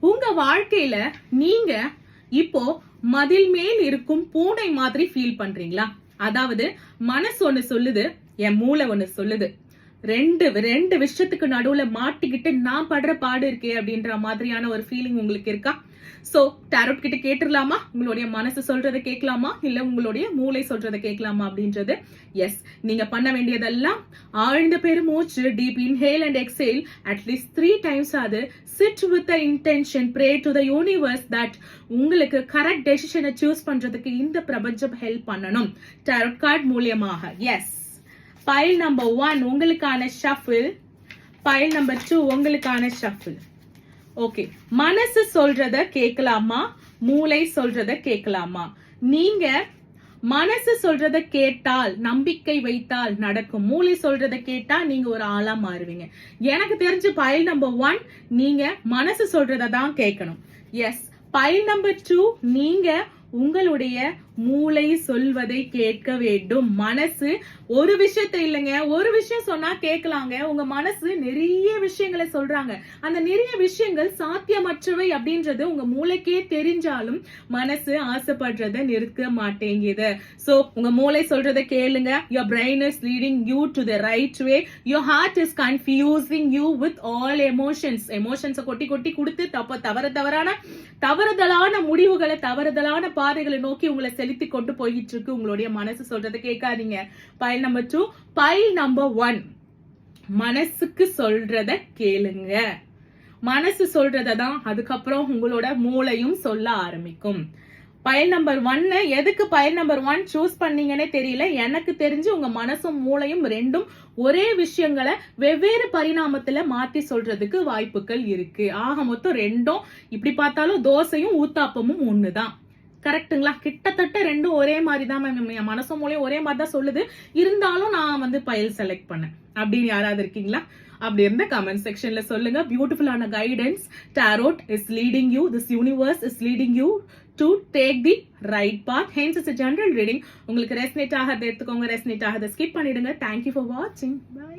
உங்க வாழ்க்கையில நீங்க இப்போ மதில் மேல் இருக்கும் பூனை மாதிரி ஃபீல் பண்றீங்களா? அதாவது மனசு ஒண்ணு சொல்லுது, என் மூளை ஒண்ணு சொல்லுது. ரெண்டு விஷயத்துக்கு நடுவுல மாட்டிக்கிட்டு நான் படுற பாடு இருக்கே அப்படின்ற மாதிரியான ஒரு ஃபீலிங் உங்களுக்கு இருக்கா? சோ டாரோட் கிட்ட கேட்டுடலாமா? உங்களுடைய மனசு சொல்றதை கேட்கலாமா, இல்ல உங்களுடைய மூளை சொல்றதை கேட்கலாமா அப்படின்றது. எஸ், நீங்க பண்ண வேண்டியதெல்லாம் ஆழ்ந்த பெருமூச்சு, deep inhale and exhale at least 3 times ஆது. Sit with the intention, pray to the universe that உங்களுக்கு கரெக்ட் டெசிஷனை சூஸ் பண்றதுக்கு இந்த பிரபஞ்சம் ஹெல்ப் பண்ணணும் டாரோட் கார்டு மூலியமாக. எஸ், பைல் நம்பர் 1 உங்களுக்கான ஷஃபிள், பைல் நம்பர் 2 உங்களுக்கான ஷஃபிள். ஓகே, மனசு சொல்றத கேட்கலாமா, மூளை சொல்றத கேட்கலாமா? நீங்க மனசு சொல்றத கேட்டால், நம்பிக்கை வைத்தால் நடக்கும். மூளை சொல்றத கேட்டா நீங்க ஒரு ஆளா மாறுவீங்க. எனக்கு தெரிஞ்சு பைல் நம்பர் 1 நீங்க மனசு சொல்றத தான் கேட்கணும். எஸ், பைல் நம்பர் 2 நீங்க உங்களுடைய மூளை சொல்வதை கேட்க வேண்டும். மனசு ஒரு விஷயத்தை இல்லைங்க, ஒரு விஷயம் சொன்னா கேட்கலாங்க. உங்க மனசு நிறைய விஷயங்களை சொல்றாங்க. அந்த நிறைய விஷயங்கள் சாத்தியமற்றவை அப்படின்றது உங்க மூளைக்கே தெரிஞ்சாலும் மனசு ஆசைப்படுறத நிறுத்த மாட்டேங்குது. சோ உங்க மூளை சொல்றதை கேளுங்க. Your brain is leading you to the right way. Your heart is confusing you with all emotions. எமோஷன்ஸை கொட்டி கொட்டி கொடுத்து தவறுதலான முடிவுகளை, தவறுதலான பாதைகளை நோக்கி உங்களை செலுத்தி கொண்டு போயிட்டு இருக்கு. உங்களுடைய மனசு சொல்றதை கேட்காதீங்க. File number 2. பைல் நம்பர் 1 மனசுக்கு சொல்றத கேளுங்க. மனசு சொல்றதான் அதுக்கப்புறம் உங்களோட மூளையும் சொல்ல ஆரம்பிக்கும். பைல் நம்பர் 1 எதுக்கு பைல் நம்பர் 1 சூஸ் பண்ணீங்கன்னே தெரியல. எனக்கு தெரிஞ்சு உங்க மனசும் மூளையும் ரெண்டும் ஒரே விஷயங்களை வெவ்வேறு பரிணாமத்துல மாத்தி சொல்றதுக்கு வாய்ப்புகள் இருக்கு. ஆக மொத்தம் ரெண்டும் இப்படி பார்த்தாலும் தோசையும் ஊத்தாப்பமும் ஒண்ணுதான். கரெக்டுங்களா? கிட்டத்தட்ட ரெண்டும் ஒரே மாதிரி தான். மனசும் மூளையும் ஒரே மாதிரி தான் சொல்லுது. இருந்தாலும் நான் பைல் செலக்ட் பண்ணேன். அப்படின்னு யாராவது இருக்கீங்களா? அப்படி இருந்த கமெண்ட் செக்ஷன்ல சொல்லுங்க. பியூட்டிஃபுல்லான guidance. Tarot is leading you, this universe is leading you to take the right path. Hence it's a general reading. உங்களுக்கு ரெஸ்னேட் ஆகாத எடுத்துக்கோங்க, ரெஸ்னேட் ஆகாத ஸ்கிப் பண்ணிடுங்க. தேங்க்யூ ஃபார் வாட்சிங். பை.